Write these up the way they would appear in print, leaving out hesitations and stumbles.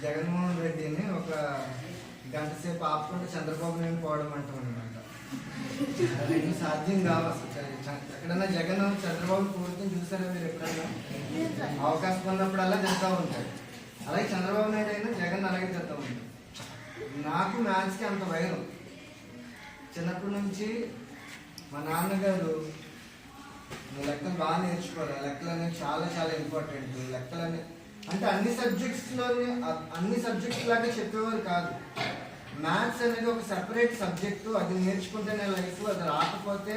జగన్మోహన్ రెడ్డిని ఒక గంట సేపు ఆపుకుంటే చంద్రబాబు నాయుడు పోవడం అంటాం అనమాట. అది సాధ్యం కావు అసలు. ఎక్కడన్నా జగన్ చంద్రబాబు పూర్తిని చూసారా మీరు? ఎక్కడన్నా అవకాశం ఉన్నప్పుడల్లా చేస్తూ ఉంటాడు. అలాగే చంద్రబాబు నాయుడు అయినా జగన్ అలాగే చేస్తూ ఉంటాడు. నాకు మ్యాథ్స్కి అంత వైరం. చిన్నప్పటి నుంచి మా నాన్నగారు లెక్కలు బాగా నేర్చుకోవాలి, లెక్కలు అనేవి చాలా చాలా ఇంపార్టెంట్. లెక్కలు అనేవి అంటే అన్ని సబ్జెక్ట్స్ లాగా చెప్పేవారు కాదు. మ్యాథ్స్ అనేది ఒక సెపరేట్ సబ్జెక్టు, అది నేర్చుకుంటేనే లైఫ్, అది రాకపోతే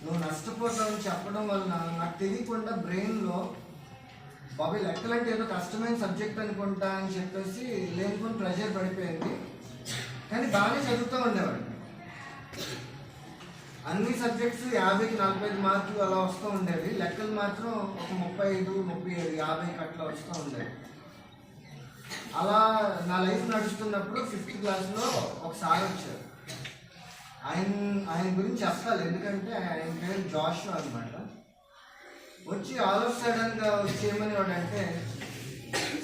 నువ్వు నష్టపోతావని చెప్పడం వలన నాకు తెలియకుండా బ్రెయిన్లో బాబు లెక్కలు అంటే ఏదో కష్టమైన సబ్జెక్ట్ అనుకుంటా అని చెప్పేసి లేనుకొని ప్రెషర్ పడిపోయింది. కానీ బాగానే చదువుతూ ఉండేవాడు. అన్ని సబ్జెక్ట్స్ 50కి 45 మార్కులు అలా వస్తూ ఉండేవి. లెక్కలు మాత్రం ఒక 35, 37, 50కి అట్లా వస్తూ ఉండేవి. అలా నా లైఫ్ నడుస్తున్నప్పుడు 5th క్లాస్లో ఒకసారి వచ్చారు. ఆయన గురించి చెప్పాలి, ఎందుకంటే ఆయన పేరు జాషువా అనమాట. వచ్చి ఆల్ ఆఫ్ సడన్గా వచ్చేయమని వాడంటే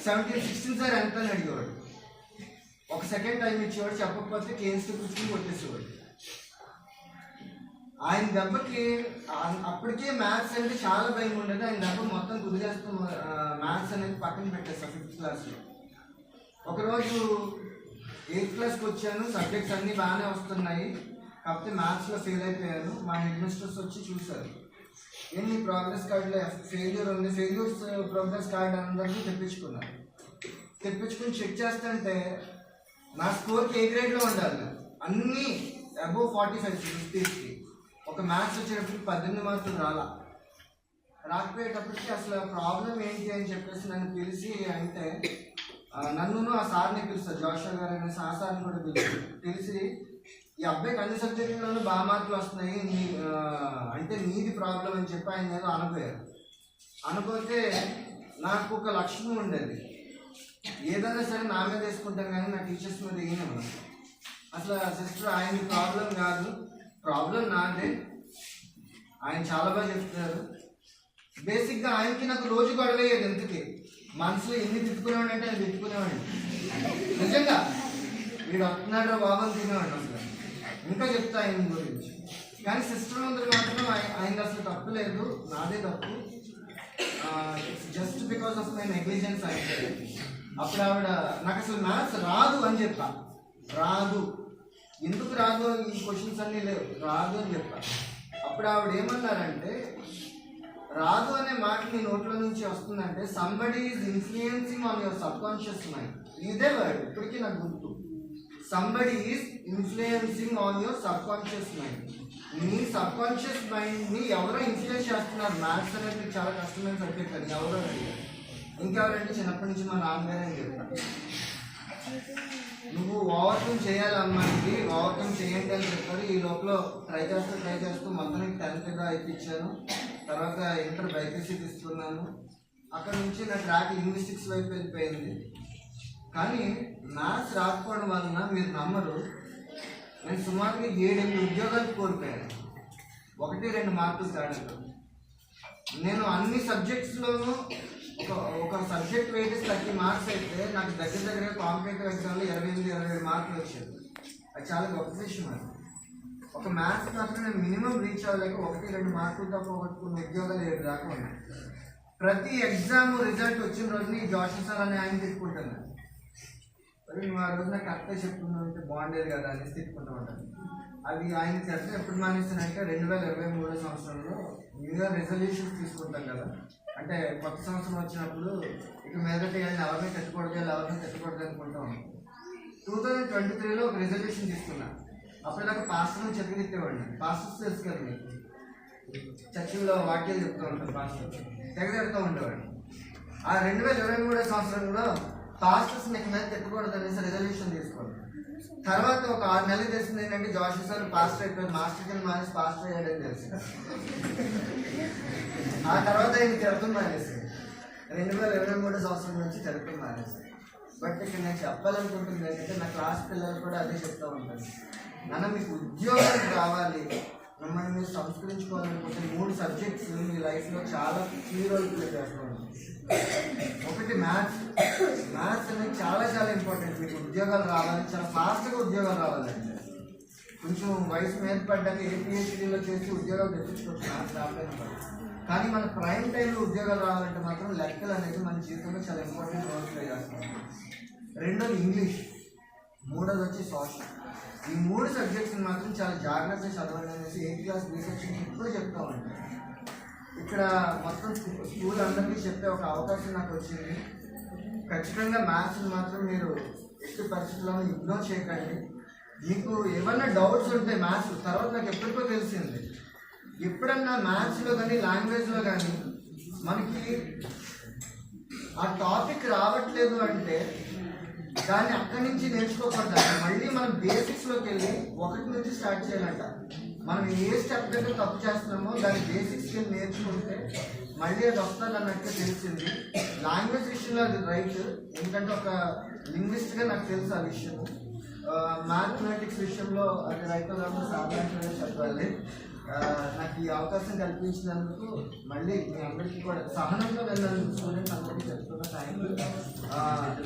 17, 16 సార్ ఎంత అని అడిగేవాడు. ఒక సెకండ్ టైం ఇచ్చేవాడు, చెప్పకపోతే కేన్స్తో కూర్చుని కొట్టేసేవాడు. ఆయన దెబ్బకి అప్పటికే మ్యాథ్స్ అంటే చాలా భయం ఉండేది. ఆయన దెబ్బ మొత్తం కుదిరేస్తూ మ్యాథ్స్ అనేది పక్కన పెట్టేస్తాను 5th క్లాస్లో. ఒకరోజు 8th క్లాస్కి వచ్చాను, సబ్జెక్ట్స్ అన్నీ బాగానే వస్తున్నాయి, కాకపోతే మ్యాథ్స్లో ఫెయిల్ అయిపోయాను. మా హెడ్ మిస్టర్స్ వచ్చి చూశారు. ఏంటి ప్రోగ్రెస్ కార్డులో ఫెయిల్యూర్ ఉంది, ఫెయిల్యూర్స్ ప్రోగ్రెస్ కార్డు అందరినీ తెప్పించుకున్నాను. తెప్పించుకుని చెక్ చేస్తుంటే నా స్కోర్కి ఏ గ్రేడ్లో ఉండాలి, అన్నీ అబోవ్ 45, 50కి. ఒక మ్యాథ్స్ వచ్చేటప్పటికి 18 మార్కులు రాకపోయేటప్పటికి అసలు ప్రాబ్లం ఏంటి అని చెప్పేసి నన్ను పిలిచి అంటే నన్ను ఆ సార్ని పిలుస్తారు, జోషువా గారు అనేసి ఆ సార్ని కూడా పిలిచి ఈ అబ్బాయికి అన్ని సబ్జెక్టులలో బాగా మార్కులు వస్తున్నాయి, అంటే నీది ప్రాబ్లం అని చెప్పి ఆయన ఏదో అనుకోయారు. అనుకోతే నాకు ఒక లక్ష్యం ఉండేది, ఏదైనా సరే నా మీద వేసుకుంటాను కానీ నా టీచర్స్ మీద వేయను. అసలు సిస్టర్ ఆయన ప్రాబ్లం కాదు, ప్రాబ్లం నాదే, ఆయన చాలా బాగా చెప్తున్నారు. బేసిక్గా ఆయనకి నాకు రోజు గొడవయ్యేది. ఎందుకే మనసులో ఎన్ని తిట్టుకునేవాడు అంటే ఆయన తిట్టుకునేవాడు. నిజంగా వీడు వస్తున్నాడు బాబు అని తినేవాడు. అసలు ఇంకా చెప్తా ఆయన గురించి. కానీ సిస్టర్ అందరూ మాత్రం ఆయన అసలు తప్పు లేదు, నాదే తప్పు, just because of my negligence అయితే. అప్పుడు ఆవిడ నాకు అసలు మ్యాథ్స్ రాదు అని చెప్పా. రాదు, ఎందుకు రాదు, ఈ క్వశ్చన్స్ అన్నీ లేవు, రాదు అని చెప్పా. అప్పుడు ఆవిడ ఏమన్నారంటే, రాదు అనే మాట నీ నోట్లో నుంచి వస్తుందంటే somebody is influencing on your sub conscious mind. ఇదే వర్డ్ ఇప్పటికీ నాకు గుర్తు. Somebody is influencing on your sub conscious mind. నీ సబ్ కాన్షియస్ మైండ్ని ఎవరో ఇన్ఫ్లుయెన్స్ చేస్తున్నారు. మ్యాథ్స్ అనేది చాలా కష్టమైన సబ్జెక్ట్ అని ఎవరో అడిగారు. ఇంకెవరంటే చిన్నప్పటి నుంచి మా నాన్నగారే అని చెప్పారు, నువ్వు ఓవర్కమ్ చేయాలి అమ్మాయికి, ఓవర్కమ్ చేయండి అని చెప్పారు. ఈ లోపల ట్రై చేస్తూ మొత్తం 10th ఇప్పించాను. తర్వాత ఇంటర్ బైపీసీ తీసుకున్నాను. అక్కడ నుంచి నా ట్రాక్ లింగ్విస్టిక్స్ వైపు వెళ్ళిపోయింది. కానీ మ్యాథ్స్ రాకపోవడం వలన మీరు నమ్మరు, నేను సుమారుగా 7-8 ఉద్యోగాలు కోల్పోయాను 1-2 మార్కులు తేడాతో. నేను అన్ని సబ్జెక్ట్స్లోనూ ఒక సబ్జెక్ట్ వెయిటేజ్ 30 మార్క్స్ అయితే నాకు దగ్గర కాంపిటేటివ్ ఎగ్జామ్లో 28-27 మార్కులు వచ్చేది. అది చాలా గొప్ప విషయం. అది ఒక మ్యాథ్స్ మాత్రం నేను మినిమం రీచ్ అవ్వలేక 1-2 మార్కులతో పోగొట్టుకున్న ఉద్యోగాలు 7 దాకా ఉన్నాయి. ప్రతి ఎగ్జామ్ రిజల్ట్ వచ్చిన రోజుని జోషువా సార్ అని ఆయన తిట్టుకుంటాను. మరి నువ్వు ఆ రోజు నాకు కరెక్ట్గా చెప్పుకున్నావు అంటే బాగుండేది కదా అనేసి తిట్టుకుంటూ ఉంటాను. అది ఆయన చెప్పి ఎప్పుడు మానేస్తానంటే 2023 సంవత్సరంలో న్యూ ఇయర్ రెజల్యూషన్స్ తీసుకుంటాం కదా, అంటే కొత్త సంవత్సరం వచ్చినప్పుడు ఇక మీదట ఎవరిని తిట్టకూడదు అనుకుంటా ఉన్నాను. 2023లో ఒక రెజల్యూషన్ తీసుకున్నాను. అప్పుడు నాకు పాస్టర్ని చెత్తగిట్టేవాడిని. పాస్టర్స్ తెలుసు కదా మీకు, చర్చిలో వాక్యాలు చెప్తూ ఉంటారు, పాస్టర్ తెగదెడుతూ ఉండేవాడిని. ఆ 2023 సంవత్సరంలో పాస్టర్స్ మీకు మీద తిట్టకూడదు అనేసి రెజల్యూషన్ తీసుకోండి. తర్వాత ఒక 6 నెలలు తెలిసింది ఏంటంటే జోషువా సార్ పాస్టర్ అయిపోయారు, మాస్టర్ కింద మానేసి పాస్టర్ అయ్యాడని తెలిసి ఆ తర్వాత ఆయన తిరగడం మానేసి 2023 సంవత్సరం నుంచి తిరగడం మానేసి. బట్ ఇక్కడ నేను చెప్పాలనుకుంటుంది ఏంటంటే నా క్లాస్ పిల్లలు కూడా అదే చెప్తూ ఉంటాను, నాన్న మీకు ఉద్యోగం కావాలి, మిమ్మల్ని మీరు సంస్కరించుకోవాలనుకుంటే 3 సబ్జెక్ట్స్ మీ లైఫ్లో చాలా కీ రోల్ ప్లే చేస్తూ ఉంటాయి. ఒకటి మ్యాథ్స్ అనేది చాలా ఇంపార్టెంట్. మీకు ఉద్యోగాలు రావాలి, చాలా ఫాస్ట్గా ఉద్యోగాలు రావాలండి. కొంచెం వయసు మీద పడ్డాక ఏపీహెచ్డీలో చేసి ఉద్యోగాలు తెప్పించుకోవచ్చు, నాకు రాకపోయినా పడదు. కానీ మన ప్రైమ్ టైంలో ఉద్యోగాలు రావాలంటే మాత్రం లెక్కలు అనేది మన జీవితంలో చాలా ఇంపార్టెంట్ రోల్ ప్లే చేస్తాం. రెండోది ఇంగ్లీష్, మూడోది వచ్చి సోషల్. ఈ 3 సబ్జెక్ట్స్ని మాత్రం చాలా జాగ్రత్తగా చదవండి అనేసి 8th క్లాస్ బి సెక్షన్ ఎప్పుడు చెప్తా ఉంటాను. ఇక్కడ మొత్తం స్కూల్ అందరికీ చెప్పే ఒక అవకాశం నాకు వచ్చింది. ఖచ్చితంగా మ్యాథ్స్ని మాత్రం మీరు ఎట్టి పరిస్థితుల్లో ఇగ్నోర్ చేయకండి. మీకు ఏమన్నా డౌట్స్ ఉంటే మ్యాథ్స్ తర్వాత నాకు ఎప్పటికో తెలిసింది, ఎప్పుడన్నా మ్యాథ్స్లో కానీ లాంగ్వేజ్లో కానీ మనకి ఆ టాపిక్ రావట్లేదు అంటే దాన్ని అక్కడి నుంచి నేర్చుకోకుండా మళ్ళీ మనం బేసిక్స్లోకి వెళ్ళి 1 నుంచి స్టార్ట్ చేయాలంట. మనం ఏ స్టెప్ దగ్గర తప్పు చేస్తున్నామో దాని బేసిక్స్కి వెళ్ళి నేర్చుకుంటే మళ్ళీ అది వస్తుంది అన్నట్టు తెలిసింది. లాంగ్వేజ్ విషయంలో అది రైట్, ఎందుకంటే ఒక లింగ్విస్ట్గా నాకు తెలుసు ఆ విషయము. మ్యాథమెటిక్స్ విషయంలో అది రైట్ కాకుండా సాధారణంగా చెప్పాలి. నాకు ఈ అవకాశం కల్పించినందుకు మళ్ళీ మీ అందరికీ కూడా సహనంగా వెళ్ళాలి. స్టూడెంట్స్ అందరికీ చెప్తున్న టైం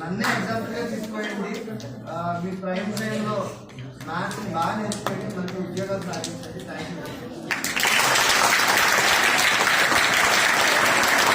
నన్నే ఎగ్జాంపుల్గా తీసుకోండి. మీ ప్రైమ్ టైంలో మ్యాథ్స్ బాగా నేర్చుకోండి, మంచి ఉద్యోగాలు సాధించండి. Thank you.